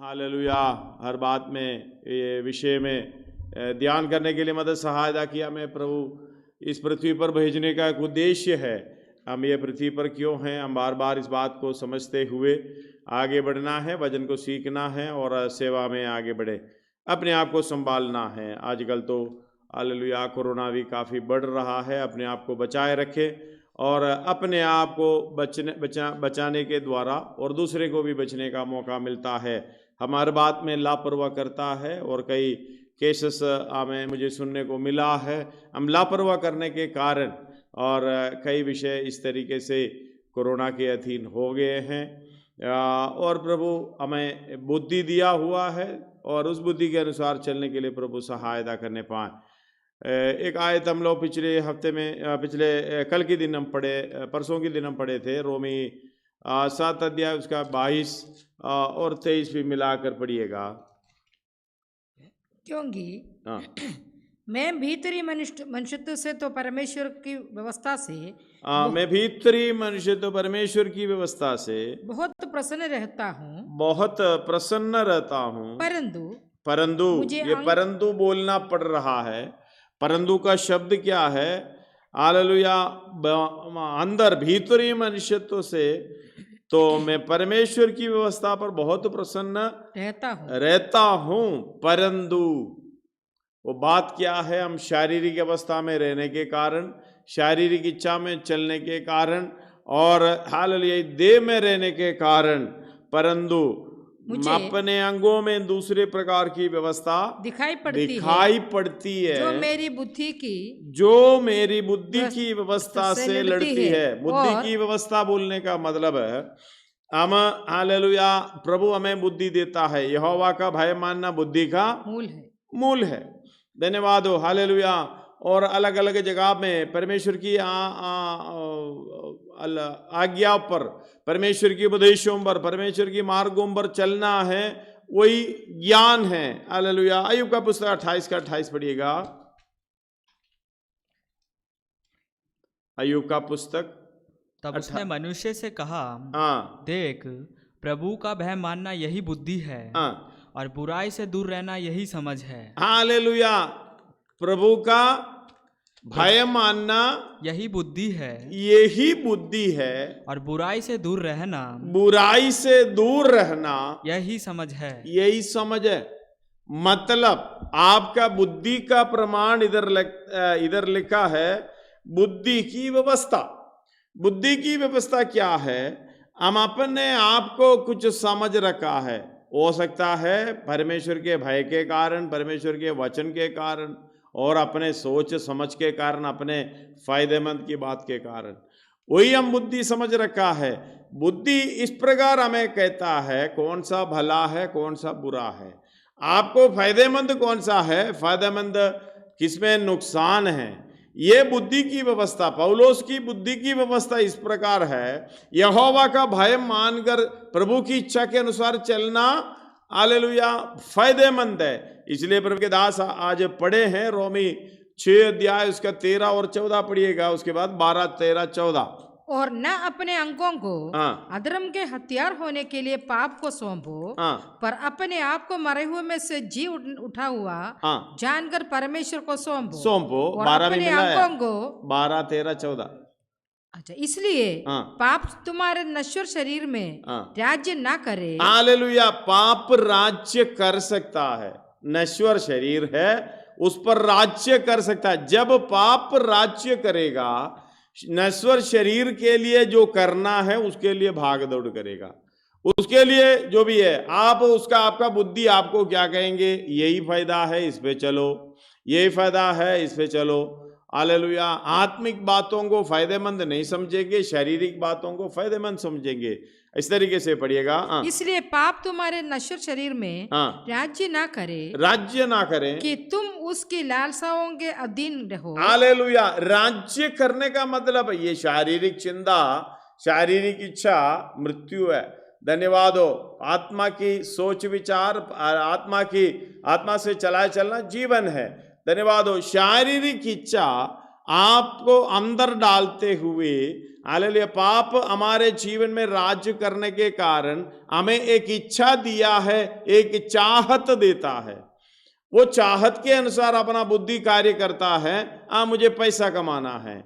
Hallelujah. हर बात में ये विषय में ध्यान करने के लिए मदद सहायता किया। मैं प्रभु इस पृथ्वी पर भेजने का एक उद्देश्य है। हम ये पृथ्वी पर क्यों हैं, हम बार बार इस बात को समझते हुए आगे बढ़ना है, वचन को सीखना है और सेवा में आगे बढ़े, अपने आप को संभालना है। आजकल तो हालेलुया कोरोना भी काफ़ी बढ़ रहा है। अपने आप को बचाए रखे और अपने आप को बचाने के द्वारा और दूसरे को भी बचने का मौका मिलता है। हमारे बात में लापरवाह करता है और कई केसेस हमें मुझे सुनने को मिला है। हम लापरवाह करने के कारण और कई विषय इस तरीके से कोरोना के अधीन हो गए हैं और प्रभु हमें बुद्धि दिया हुआ है और उस बुद्धि के अनुसार चलने के लिए प्रभु सहायता करने पाए। एक आयत हम लोग पिछले हफ्ते में कल के दिन हम पढ़े, परसों के दिन हम पढ़े थे, रोमी 7 अध्याय उसका 22 और 23 भी मिलाकर पढ़िएगा। क्योंकि मैं भीतरी मनुष्यत्व से तो परमेश्वर की व्यवस्था से मैं भीतरी मनुष्य तो परमेश्वर की व्यवस्था से बहुत प्रसन्न रहता हूँ, परंतु ये परंतु बोलना पड़ रहा है। परंतु का शब्द क्या है? हालेलुया। अंदर भीतरी मनुष्यत्व से तो मैं परमेश्वर की व्यवस्था पर बहुत प्रसन्न रहता हूँ। परंतु वो बात क्या है? हम शारीरिक अवस्था में रहने के कारण, शारीरिक इच्छा में चलने के कारण और हालेलुया देह में रहने के कारण, परंतु अपने अंगों में दूसरे प्रकार की व्यवस्था दिखाई पड़ती है जो मेरी बुद्धि की व्यवस्था से लड़ती है। बुद्धि की व्यवस्था बोलने का मतलब है हम हालेलुया प्रभु हमें बुद्धि देता है। यहोवा का भय मानना बुद्धि का मूल है। धन्यवाद हो हालेलुया। और अलग अलग जगह में परमेश्वर की आज्ञा पर, परमेश्वर के उपदेशों पर, परमेश्वर की मार्गों पर चलना है, वही ज्ञान है। हालेलुया। अय्यूब का पुस्तक 28 का 28 पढ़िएगा। अय्यूब का पुस्तक। तब उसने मनुष्य से कहा, देख, प्रभु का भय मानना यही बुद्धि है और बुराई से दूर रहना यही समझ है। हालेलुया। प्रभु का भय मानना यही बुद्धि है और बुराई से दूर रहना यही समझ है। मतलब आपका बुद्धि का प्रमाण इधर लिखा है, बुद्धि की व्यवस्था। बुद्धि की व्यवस्था क्या है? हम अपने आप को कुछ समझ रखा है, हो सकता है परमेश्वर के भय के कारण, परमेश्वर के वचन के कारण और अपने सोच समझ के कारण, अपने फायदेमंद की बात के कारण, वही हम बुद्धि समझ रखा है। बुद्धि इस प्रकार हमें कहता है कौन सा भला है, कौन सा बुरा है, आपको फायदेमंद कौन सा है, फायदेमंद किसमें नुकसान है। ये बुद्धि की व्यवस्था, पौलुस की बुद्धि की व्यवस्था इस प्रकार है, यहोवा का भय मानकर प्रभु की इच्छा के अनुसार चलना हालेलुया फायदेमंद है। इसलिए प्रभु के दास आज पढ़े हैं रोमी 6 अध्याय उसका 13 और 14 पढ़िएगा, उसके बाद 12, 13, 14। और न अपने अंगों को अधर्म के हथियार होने के लिए पाप को सौंपो, पर अपने आप को मरे हुए में से जी उठा हुआ जानकर परमेश्वर को सौंपो और अपने अंगों को 12, 13, 14। अच्छा, इसलिए पाप तुम्हारे नश्वर शरीर में राज्य ना करे। हालेलुया। पाप राज्य कर सकता है, नश्वर शरीर है उस पर राज्य कर सकता है। जब पाप राज्य करेगा, नश्वर शरीर के लिए जो करना है उसके लिए भाग दौड़ करेगा, उसके लिए जो भी है आपका बुद्धि आपको क्या कहेंगे, यही फायदा है इस पे चलो, यही फायदा है इस पे चलो। हालेलुया। आत्मिक बातों को फायदेमंद नहीं समझेंगे, शारीरिक बातों को फायदेमंद समझेंगे। इस तरीके से पढ़िएगा। इसलिए पाप तुम्हारे नश्वर शरीर में राज्य ना करे कि तुम उसकी लालसाओं के अधीन रहो। हालेलुया। राज्य करने का मतलब ये शारीरिक चिंता, शारीरिक इच्छा मृत्यु है। धन्यवाद हो। आत्मा की सोच विचार, आत्मा से चलाए चलना जीवन है। धन्यवाद हो। शारीरिक इच्छा आपको अंदर डालते हुए हालेलुया, पाप हमारे जीवन में राज्य करने के कारण हमें एक इच्छा दिया है, एक चाहत देता है। वो चाहत के अनुसार अपना बुद्धि कार्य करता है। मुझे पैसा कमाना है,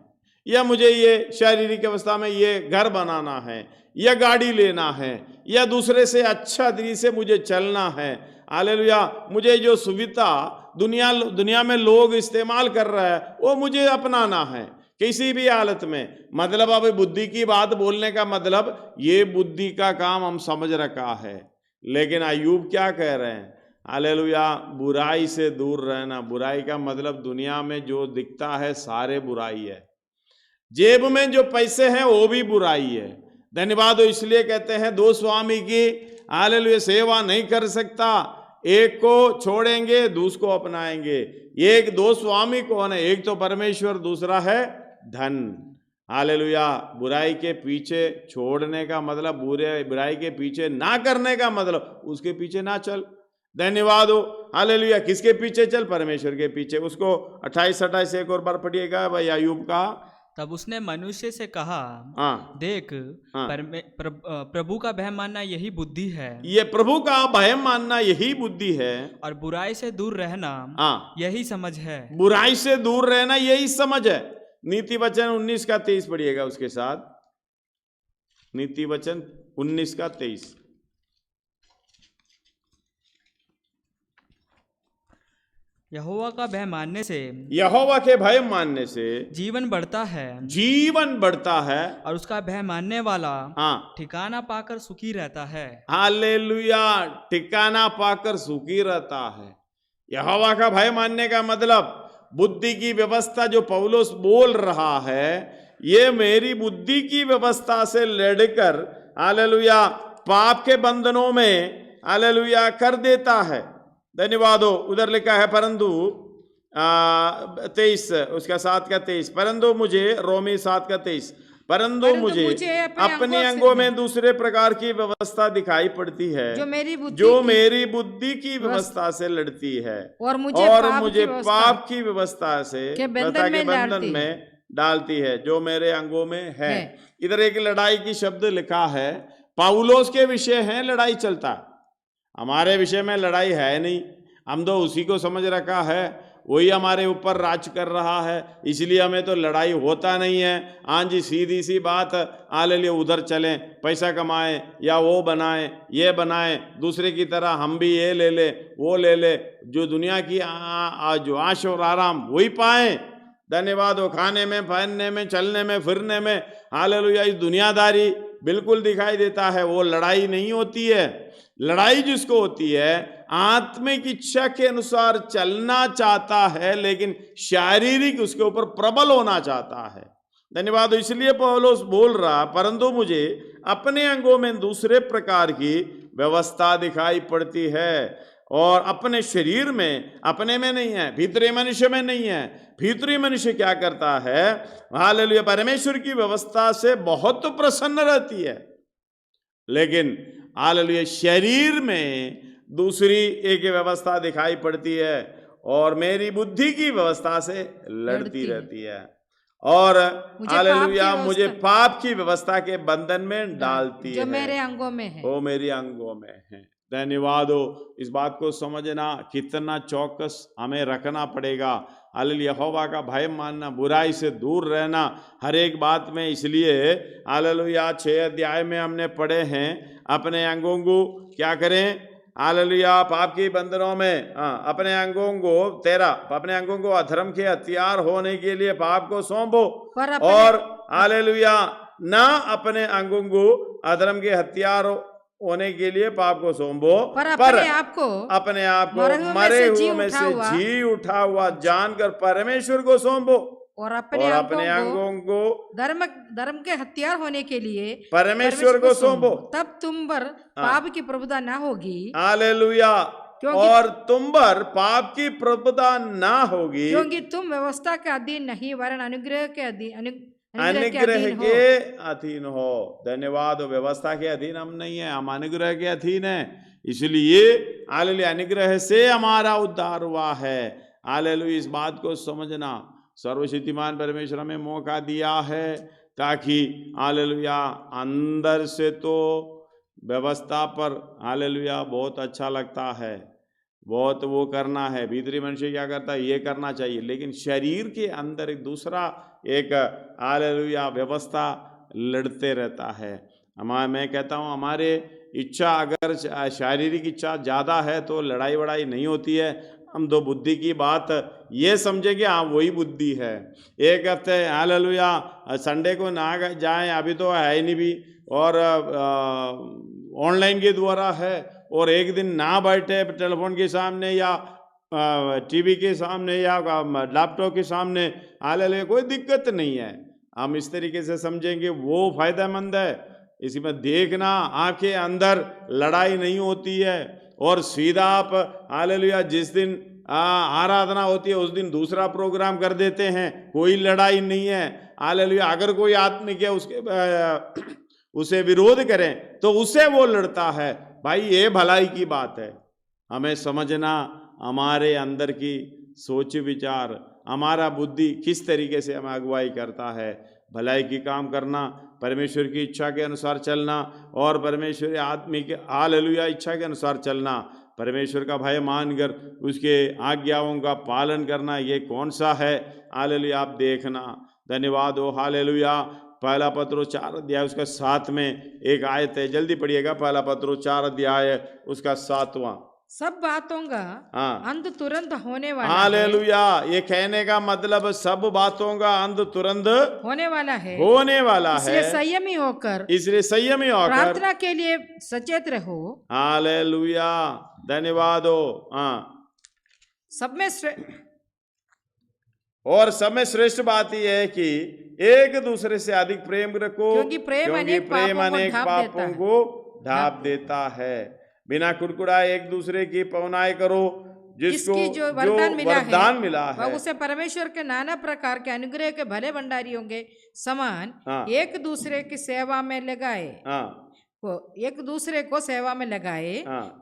या मुझे ये शारीरिक अवस्था में ये घर बनाना है, या गाड़ी लेना है, या दूसरे से अच्छा तरीके से मुझे चलना है। हालेलुया, मुझे जो सुविधा दुनिया में लोग इस्तेमाल कर रहा है वो मुझे अपनाना है किसी भी हालत में। मतलब अब बुद्धि की बात बोलने का मतलब ये बुद्धि का काम हम समझ रखा है। लेकिन अय्यूब क्या कह रहे हैं? हालेलुया, बुराई से दूर रहना। बुराई का मतलब दुनिया में जो दिखता है सारे बुराई है। जेब में जो पैसे हैं वो भी बुराई है। धन्यवाद हो। इसलिए कहते हैं दो स्वामी की हालेलुया सेवा नहीं कर सकता, एक को छोड़ेंगे दूसरे को अपनाएंगे। एक दो स्वामी कौन है? एक तो परमेश्वर, दूसरा है धन। हालेलुया, बुराई के पीछे छोड़ने का मतलब, बुराई के पीछे ना करने का मतलब उसके पीछे ना चल। धन्यवाद हो। हालेलुया, किसके पीछे चल? परमेश्वर के पीछे। उसको 28 एक और बार पढ़िएगा भाई अय्यूब का। तब उसने मनुष्य से कहा, देख, प्रभु का भय मानना यही बुद्धि है। ये प्रभु का भय मानना यही बुद्धि है, और बुराई से दूर रहना यही समझ है। बुराई से दूर रहना यही समझ है। नीति वचन 19 का 23 पढ़िएगा उसके साथ। नीति वचन 19 का 23। यहोवा का भय मानने से, यहोवा के भय मानने से जीवन बढ़ता है, जीवन बढ़ता है, और उसका भय मानने वाला ठिकाना पाकर सुखी रहता है। हालेलुया, ठिकाना पाकर सुखी रहता है। यहोवा का भय मानने का मतलब बुद्धि की व्यवस्था जो पौलुस बोल रहा है, ये मेरी बुद्धि की व्यवस्था से लड़कर हालेलुया पाप के बंधनों में हालेलुया कर देता है। धन्यवाद हो। उधर लिखा है परंतु 23 उसका 7 का 23, परंतु मुझे, रोमी 7 का 23, परंतु मुझे अपने अंगों में दूसरे प्रकार की व्यवस्था दिखाई पड़ती है जो मेरी बुद्धि की व्यवस्था से लड़ती है और मुझे पाप की व्यवस्था से बंधन में डालती है जो मेरे अंगों में है। इधर एक लड़ाई की शब्द लिखा है। पौलुस के विषय है लड़ाई चलता है, हमारे विषय में लड़ाई है नहीं। हम तो उसी को समझ रखा है, वही हमारे ऊपर राज कर रहा है, इसलिए हमें तो लड़ाई होता नहीं है। हाँ जी, सीधी सी बात, ले उधर चलें, पैसा कमाएं, या वो बनाएं, ये बनाएं, दूसरे की तरह हम भी ये ले ले वो ले ले, जो दुनिया की जो आश और आराम वही पाएं। धन्यवाद हो। खाने में, पहनने में, चलने में, फिरने में हालेलुया इस दुनियादारी बिल्कुल दिखाई देता है। वो लड़ाई नहीं होती है। लड़ाई जिसको होती है आत्मिक इच्छा के अनुसार चलना चाहता है, लेकिन शारीरिक उसके ऊपर प्रबल होना चाहता है। धन्यवाद। इसलिए पौलुस बोल रहा, परंतु मुझे अपने अंगों में दूसरे प्रकार की व्यवस्था दिखाई पड़ती है, और अपने शरीर में, अपने में नहीं है, भीतरी मनुष्य में नहीं है। भीतरी मनुष्य क्या करता है? हालेलुया, परमेश्वर की व्यवस्था से बहुत प्रसन्न रहती है, लेकिन हालेलुया शरीर में दूसरी एक व्यवस्था दिखाई पड़ती है, और मेरी बुद्धि की व्यवस्था से लड़ती रहती है, और हालेलुया मुझे पाप की व्यवस्था के बंधन में डालती है जो मेरे अंगों में है, वो मेरे अंगों में है। धन्यवाद हो। इस बात को समझना कितना चौकस हमें रखना पड़ेगा। हालेलुया, यहोवा का भय मानना, बुराई से दूर रहना हर एक बात में। इसलिए हालेलुया 6 अध्याय में हमने पढ़े हैं, अपने अंगों को क्या करें? हालेलुया पाप की बंधनों में अपने अंगों को 13, अपने अंगों को अधर्म के हथियार होने के लिए पाप को सौंपो, और हालेलुया ना अपने अंगों को अधर्म के हथियार होने के लिए पाप को सौंपो, पर अपने आप को मरे हुए में से जी उठा हुआ जानकर परमेश्वर को सौंपो, और अपने अंगों को धर्म के हथियार होने के लिए परमेश्वर को सौंपो। तब तुम पर पाप की प्रभुता ना होगी। हालेलुया, और तुम पर पाप की प्रभुता ना होगी, क्योंकि तुम व्यवस्था के अधीन नहीं वरन अनुग्रह के अधीन हो। धन्यवाद। व्यवस्था के अधीन हम नहीं है, हम अनुग्रह के अधीन है। इसलिए हालेलुया अनुग्रह से हमारा उद्धार हुआ है। हालेलुया इस बात को समझना, सर्वशक्तिमान परमेश्वर हमें मौका दिया है। ताकि हालेलुया अंदर से तो व्यवस्था पर हालेलुया बहुत अच्छा लगता है, बहुत वो करना है, भीतरी मनुष्य क्या करता है, ये करना चाहिए, लेकिन शरीर के अंदर एक दूसरा एक हालेलुया व्यवस्था लड़ते रहता है। मैं कहता हूँ हमारे इच्छा अगर शारीरिक इच्छा ज़्यादा है तो लड़ाई वड़ाई नहीं होती है। हम दो बुद्धि की बात ये समझेंगे, हाँ वही बुद्धि है। एक हफ्ते हालेलुया संडे को ना जाएं, अभी तो है ही नहीं भी, और ऑनलाइन के द्वारा है, और एक दिन ना बैठे टेलीफोन के सामने या टीवी के सामने या लैपटॉप के सामने, हालेलुया कोई दिक्कत नहीं है। हम इस तरीके से समझेंगे वो फायदेमंद है। इसी में देखना, आंखें अंदर लड़ाई नहीं होती है, और सीधा आप हालेलुया जिस दिन आराधना होती है उस दिन दूसरा प्रोग्राम कर देते हैं, कोई लड़ाई नहीं है। हालेलुया अगर कोई आत्मिक है उसके उसे विरोध करें तो उससे वो लड़ता है। भाई ये भलाई की बात है। हमें समझना हमारे अंदर की सोच विचार, हमारा बुद्धि किस तरीके से हमें अगुवाई करता है। भलाई की काम करना, परमेश्वर की इच्छा के अनुसार चलना, और परमेश्वर आत्मिक हालेलुया इच्छा के अनुसार चलना, परमेश्वर का भय मानकर उसके आज्ञाओं का पालन करना, ये कौन सा है। हालेलुया आप देखना। धन्यवाद हो। हालेलुया पहला पत्रोस 4 अध्याय उसका 7 में एक आयत है, जल्दी पढ़िएगा। पहला पत्रोस 4 अध्याय उसका 7वां। सब बातों का अंत तुरंत होने वाला है। हालेलुया ये कहने का मतलब सब बातों का अंत तुरंत होने वाला है, इसलिए संयमी होकर प्रार्थना के लिए सचेत रहो। हालेलुया धन्यवाद हो। सब में श्रेष्ठ बात यह है कि एक दूसरे से अधिक प्रेम रखो, क्योंकि प्रेम अनेक पापों को ढांप देता है। बिना कुड़कुड़ाए एक दूसरे की पवनाई करो, जिसको जो वरदान मिला है उसे परमेश्वर के नाना प्रकार के अनुग्रह के भले भंडारियों के समान एक दूसरे की सेवा में लगाए। एक दूसरे को सेवा में लगाए।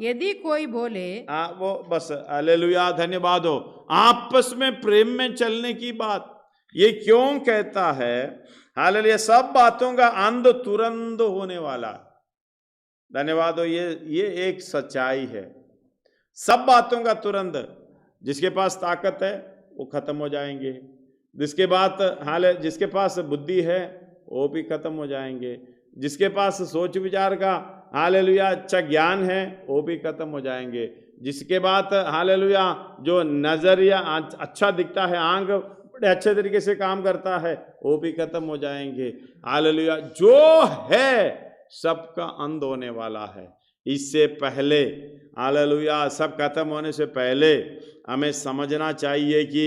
यदि कोई बोले वो बस हालेलुया धन्यवाद हो। आपस में प्रेम में चलने की बात ये क्यों कहता है। हालेलुया सब बातों का अंत तुरंत होने वाला। धन्यवाद हो। ये एक सच्चाई है। सब बातों का तुरंत, जिसके पास ताकत है वो खत्म हो जाएंगे, जिसके पास बुद्धि है वो भी खत्म हो जाएंगे, जिसके पास सोच विचार का हालेलुया अच्छा ज्ञान है वो भी खत्म हो जाएंगे, जिसके बाद हालेलुया जो नजरिया अच्छा दिखता है, आंख बड़े अच्छे तरीके से काम करता है, वो भी खत्म हो जाएंगे। हालेलुया जो है सबका अंत होने वाला है। इससे पहले हालेलुया सब खत्म होने से पहले हमें समझना चाहिए कि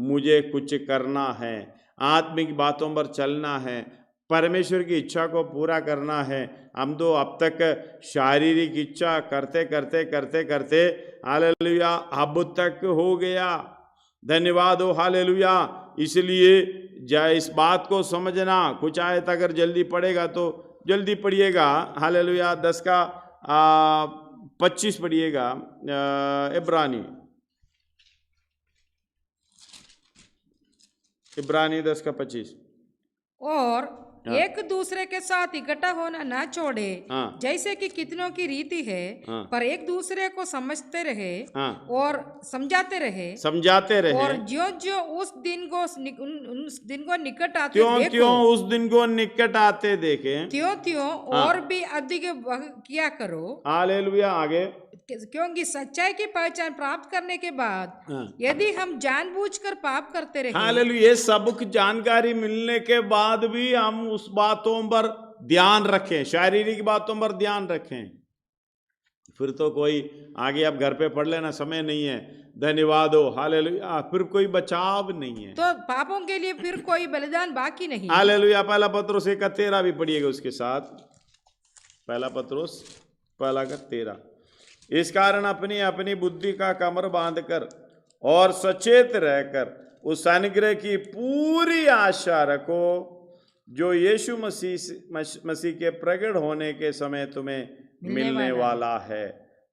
मुझे कुछ करना है, आत्मिक बातों पर चलना है, परमेश्वर की इच्छा को पूरा करना है। हम तो अब तक शारीरिक इच्छा करते करते करते करते हालेलुया अब तक हो गया। धन्यवाद हो। हालेलुया इसलिए इस बात को समझना। कुछ आयत अगर जल्दी पढ़ेगा तो जल्दी पढ़िएगा। हालेलुया 10 का 25 पढ़िएगा। इब्रानी 10 का 25। और एक दूसरे के साथ इकट्ठा होना ना छोड़े, जैसे कि कितनों की रीति है, पर एक दूसरे को समझते रहे और समझाते रहे और जो उस दिन को निकट आते उस दिन को निकट आते देखे त्यों और भी अधिक किया करो। हालेलुया आगे। क्योंकि सच्चाई की पहचान प्राप्त करने के बाद यदि हम जानबूझकर पाप करते रहे, हालेलुया ये सब जानकारी मिलने के बाद भी हम उस बातों पर ध्यान रखें, शारीरिक बातों पर ध्यान रखें, फिर तो कोई आगे आप घर पे पढ़ लेना, समय नहीं है। धन्यवाद हो। हालेलुया फिर कोई बचाव नहीं है, तो पापों के लिए फिर कोई बलिदान बाकी नहीं। हालेलुया पहला पत्रोस 1:13 भी पढ़िएगा उसके साथ। पहला पत्रोस 1:13। इस कारण अपनी अपनी बुद्धि का कमर बांधकर और सचेत रहकर उस अनुग्रह की पूरी आशा रखो जो यीशु मसीह के प्रकट होने के समय तुम्हें मिलने वाला है।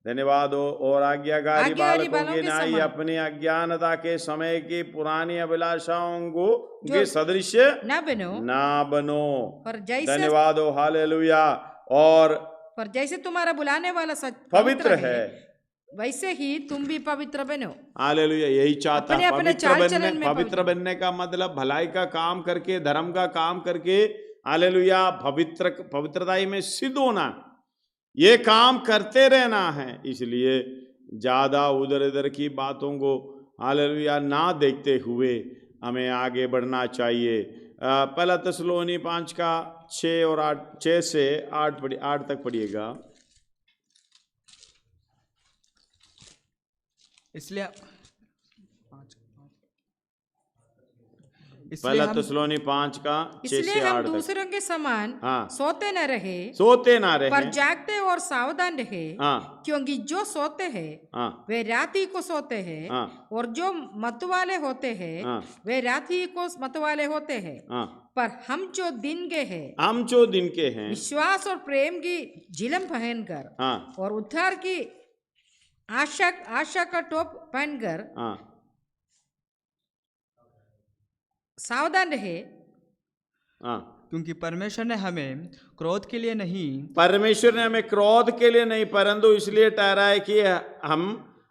धन्यवाद हो। और आज्ञाकारी आज्ञाकारी बालकों की बालों के नाई समान। अपनी अज्ञानता के समय की पुरानी अभिलाषाओं को के सदृश न बनो, ना बनो। पर जैसे धन्यवाद हो, हालेलुया। और पर जैसे तुम्हारा बुलाने वाला सच पवित्र है, वैसे ही तुम भी पवित्र बनो। हालेलुया। यही चाहता अपने अपने चाल चलन में पवित्र बनने का मतलब भलाई का काम करके, धर्म का काम करके, हालेलुया, पवित्रता में सिद्ध होना, ये काम करते रहना है। इसलिए ज्यादा उधर इधर की बातों को, हालेलुया, ना देखते हुए हमें आगे बढ़ना चाहिए। पहला थिस्सलुनी 5 का 6 और 8, 6 से 8 तक पढ़िएगा। इसलिए पहला थिस्सलुनी 5 का 6 से 8 इसलिए हम तक। दूसरों के समान सोते न रहे, पर जागते और सावधान रहे। क्योंकि जो सोते हैं वे रात ही को सोते हैं, और जो मतवाले होते हैं वे रात ही को मतवाले होते हैं। पर हम जो दिन के हैं विश्वास और प्रेम की झिलम पहनकर और उद्धार की आशा का टोप पहनकर सावधान रहे। क्योंकि परमेश्वर ने हमें क्रोध के लिए नहीं, परंतु इसलिए ठहराया कि हम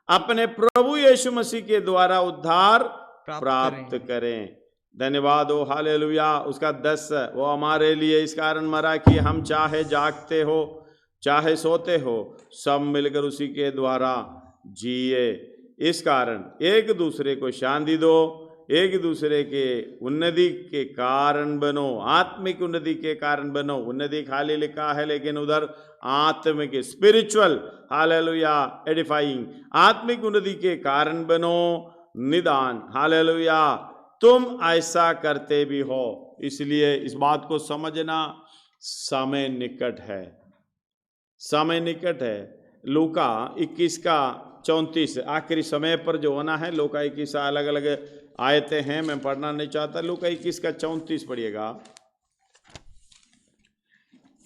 अपने प्रभु यीशु मसीह के द्वारा उद्धार प्राप्त करें। धन्यवाद हो, हालेलुया। उसका 10, वो हमारे लिए इस कारण मरा कि हम चाहे जागते हो चाहे सोते हो, सब मिलकर उसी के द्वारा जिए। इस कारण एक दूसरे को शांति दो, एक दूसरे के उन्नति के कारण बनो, आत्मिक उन्नति के कारण बनो। उन्नति खाली लिखा है, लेकिन उधर आत्मिक, स्पिरिचुअल, हालेलुया, एडिफाइंग, आत्मिक उन्नति के कारण बनो। निदान, हालेलुया, तुम ऐसा करते भी हो। इसलिए इस बात को समझना, समय निकट है, समय निकट है। लूका 21 का 34, आखिरी समय पर जो होना है। लूका 21 अलग अलग आयतें हैं, मैं पढ़ना नहीं चाहता। लूका 21 का 34 पढ़िएगा।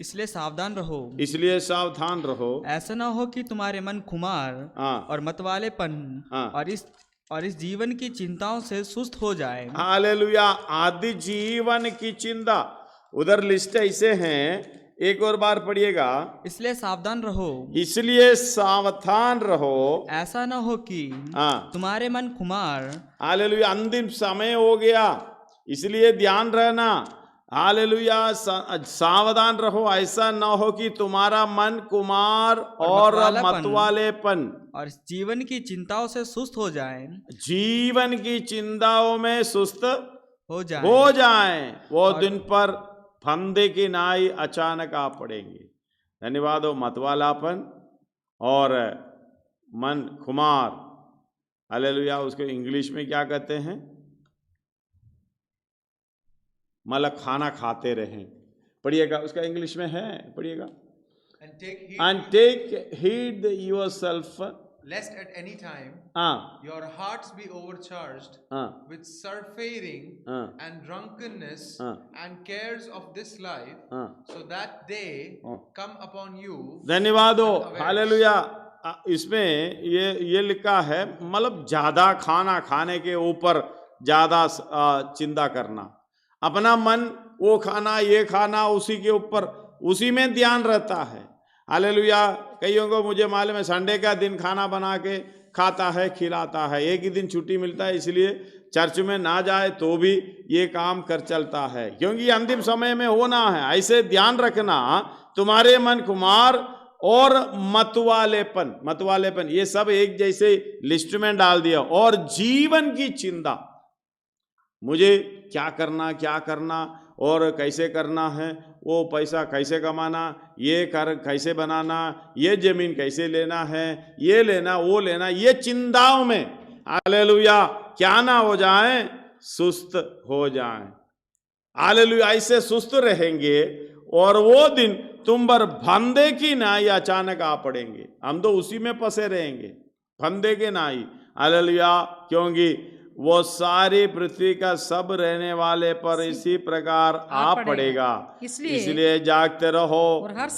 इसलिए सावधान रहो, ऐसा ना हो कि तुम्हारे मन खुमार और मतवालेपन और इस जीवन की चिंताओं से सुस्त हो जाए। हालेलुया। आदि जीवन की चिंता, उधर लिस्ट ऐसे हैं, एक और बार पढ़िएगा। इसलिए सावधान रहो, ऐसा ना हो कि तुम्हारे मन खुमार। हालेलुया। अंतिम समय हो गया, इसलिए ध्यान रहना। हालेलुया, सावधान रहो, ऐसा ना हो कि तुम्हारा मन कुमार और मतवालेपन और जीवन की चिंताओं से सुस्त हो जाए। जीवन की चिंताओं में सुस्त हो जाए। वो दिन पर फंदे की नाई अचानक आ पड़ेंगे। धन्यवाद हो। मतवालापन और मन खुमार, हालेलुया, उसको इंग्लिश में क्या कहते हैं? मतलब खाना खाते रहें। पढ़िएगा, उसका इंग्लिश में है, पढ़िएगा। And take heed yourself, lest at any time your hearts be overcharged with surfeiting and drunkenness and cares of this life, so that they come upon you. धन्यवाद हो, हालेलुया। इसमें ये लिखा है, मतलब ज्यादा खाना खाने के ऊपर ज्यादा चिंता करना, अपना मन वो खाना ये खाना, उसी के ऊपर, उसी में ध्यान रहता है। हालेलुया। कईयों को मुझे मालूम है, संडे का दिन खाना बना के खाता है, खिलाता है, एक ही दिन छुट्टी मिलता है, इसलिए चर्च में ना जाए तो भी ये काम कर चलता है, क्योंकि अंतिम समय में होना है। ऐसे ध्यान रखना, तुम्हारे मन कुमार और मतवालेपन ये सब एक जैसे लिस्ट में डाल दिया। और जीवन की चिंता, मुझे क्या करना और कैसे करना है, वो पैसा कैसे कमाना, ये घर कैसे बनाना, ये जमीन कैसे लेना है, ये लेना वो लेना, ये चिंताओं में, हालेलुया, क्या ना हो जाए, सुस्त हो जाए। हालेलुया। ऐसे सुस्त रहेंगे और वो दिन तुम पर फंदे की नाई अचानक आ पड़ेंगे। हम तो उसी में फंसे रहेंगे, फंदे के नाई, हालेलुया। क्योंकि वो सारी पृथ्वी का सब रहने वाले पर इसी प्रकार आ पड़ेगा। इसलिए जागते रहो और हर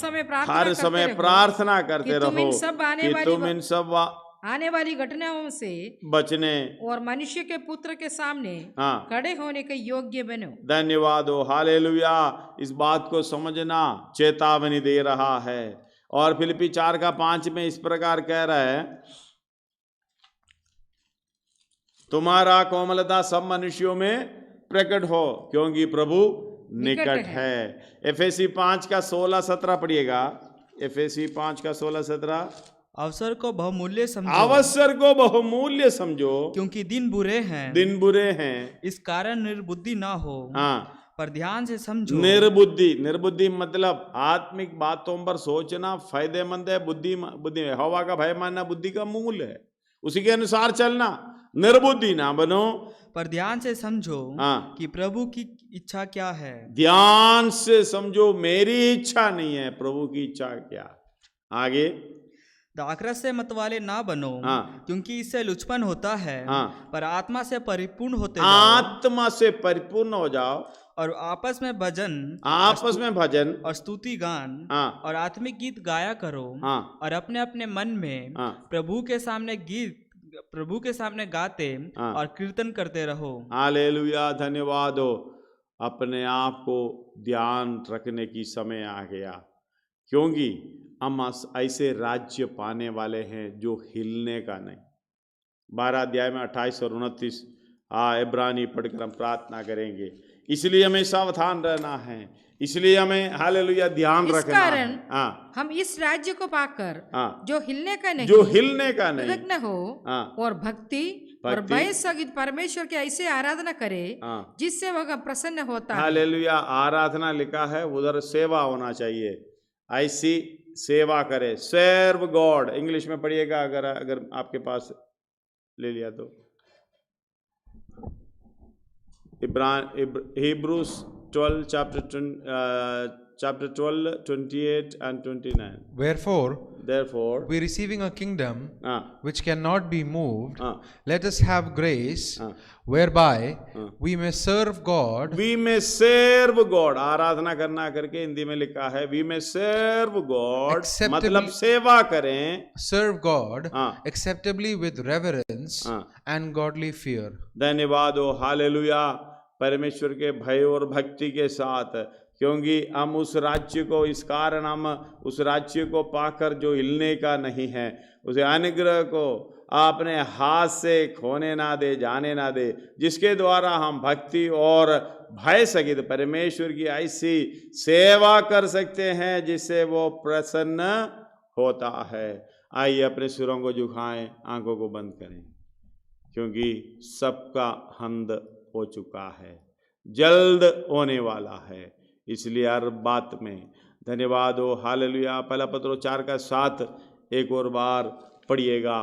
समय प्रार्थना करते रहो कि तुम इन सब आने वाली घटनाओं से बचने और मनुष्य के पुत्र के सामने खड़े होने के योग्य बनो। धन्यवाद हो, हालेलुया। इस बात को समझना चेतावनी दे रहा है। और फिलिप्पी 4:5 में इस प्रकार कह रहा है, तुम्हारा कोमलता सब मनुष्यों में प्रकट हो क्योंकि प्रभु निकट है। एफएसी 5:16-17 पढ़िएगा। एफएसी 5:16-17। अवसर को बहुमूल्य समझो क्योंकि दिन बुरे हैं। इस कारण निर्बुद्धि ना हो, पर ध्यान से समझो। निर्बुद्धि मतलब आत्मिक बातों पर सोचना फायदेमंद है। बुद्धि हवा का भय मानना बुद्धि का मूल है, उसी के अनुसार चलना। निर्बुद्धि ना बनो, पर ध्यान से समझो कि प्रभु की इच्छा क्या है। ध्यान से समझो, मेरी इच्छा नहीं है, प्रभु की इच्छा क्या। आगे, दाखरस से मतवाले ना बनो क्योंकि इससे लुचपन होता है, पर आत्मा से परिपूर्ण होते जाओ। आत्मा से परिपूर्ण हो जाओ और आपस में भजन और स्तुति गान और आत्मिक गीत गाया करो और अपने अपने मन में प्रभु के सामने गाते और कीर्तन करते रहो। हालेलुया, धन्यवाद हो। अपने आप को ध्यान रखने की समय आ गया, क्योंकि हम ऐसे राज्य पाने वाले हैं जो हिलने का नहीं। 12 अध्याय में 28 और 29 इब्रानी पढ़कर हम प्रार्थना करेंगे। इसलिए हमें सावधान रहना है, इसलिए हमें हालेलुया ध्यान रखना है। कारण हम इस राज्य को पाकर जो हिलने का नहीं कृतज्ञ हो और भक्ति और भय सहित परमेश्वर की ऐसे आराधना करे जिससे वह प्रसन्न होता है। हालेलुया, आराधना लिखा है, उधर सेवा होना चाहिए। ऐसी सेवा करे, सर्व गॉड। इंग्लिश में पढ़िएगा अगर आपके पास ले लिया तो। Hebrews 12 chapter 12 28 and 29. Therefore we receiving a kingdom which cannot be moved, let us have grace whereby we may serve God. आराधना करना करके हिंदी में लिखा है we may serve God, मतलब सेवा करें, serve God acceptably with reverence and godly fear. धन्यवाद हो, हालेलुया। परमेश्वर के भय और भक्ति के साथ, क्योंकि हम उस राज्य को, इस कारण हम उस राज्य को पाकर जो हिलने का नहीं है, उसे अनुग्रह को अपने हाथ से खोने ना दे, जाने ना दे, जिसके द्वारा हम भक्ति और भय सहित परमेश्वर की ऐसी सेवा कर सकते हैं जिससे वो प्रसन्न होता है। आइए अपने सिरों को झुकाएं, आंखों को बंद करें, क्योंकि सबका अंत हो चुका है, जल्द होने वाला है। इसलिए हर बात में धन्यवाद हो, हालेलुया। पहला पत्रोस 4:7 एक और बार पढ़िएगा।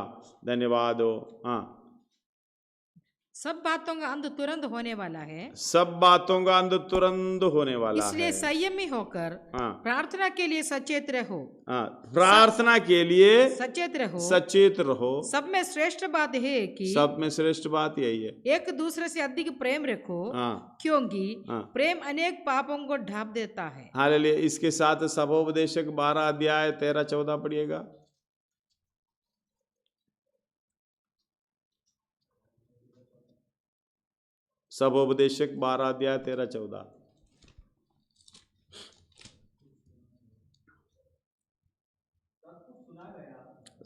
धन्यवाद हो। सब बातों का अंत तुरंत होने वाला है। सब बातों का अंत तुरंत होने वाला है। इसलिए संयमी होकर प्रार्थना के लिए सचेत रहो। प्रार्थना के लिए सचेत रहो। सब में श्रेष्ठ बात है कि सब में श्रेष्ठ बात यही है, एक दूसरे से अधिक प्रेम रखो, क्योंकि प्रेम अनेक पापों को ढांप देता है। हालेलुया। इसके साथ सबोपदेशक 12 अध्याय 13-14 पढ़िएगा। सबोपदेशक 12 अध्याय 13-14।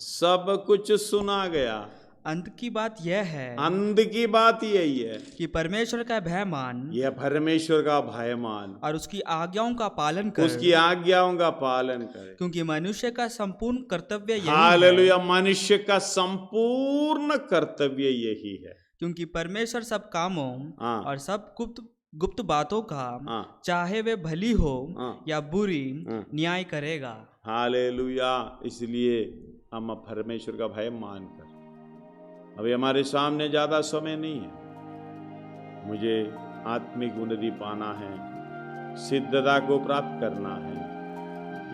सब कुछ सुना गया। अंत की बात यह है, अंत की बात यही है कि परमेश्वर का भय मान, यह परमेश्वर का भय मान और उसकी आज्ञाओं का पालन कर, उसकी आज्ञाओं का पालन करे, क्योंकि मनुष्य का संपूर्ण कर्तव्य यही हालेलुया, मनुष्य का संपूर्ण कर्तव्य यही है। क्योंकि परमेश्वर सब कामों और सब गुप्त बातों का चाहे वे भली हो या बुरी न्याय करेगा। हालेलुया। इसलिए हम परमेश्वर का भय मानकर, अभी हमारे सामने ज्यादा समय नहीं है, मुझे आत्मिक उन्नति पाना है, सिद्धता को प्राप्त करना है,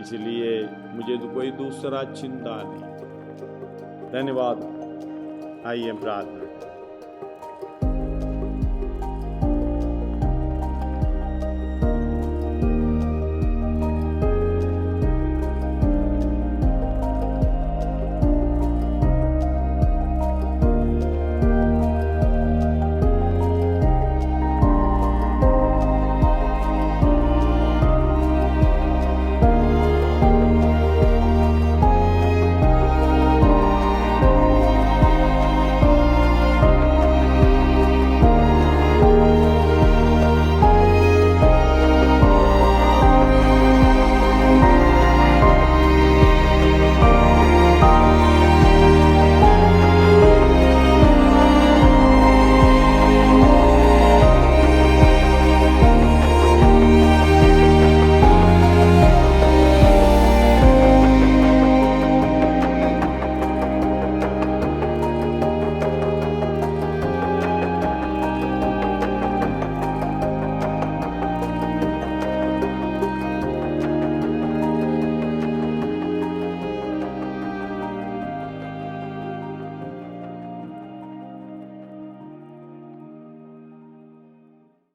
इसलिए मुझे तो कोई दूसरा चिंता नहीं। धन्यवाद। आइए प्रार्थना।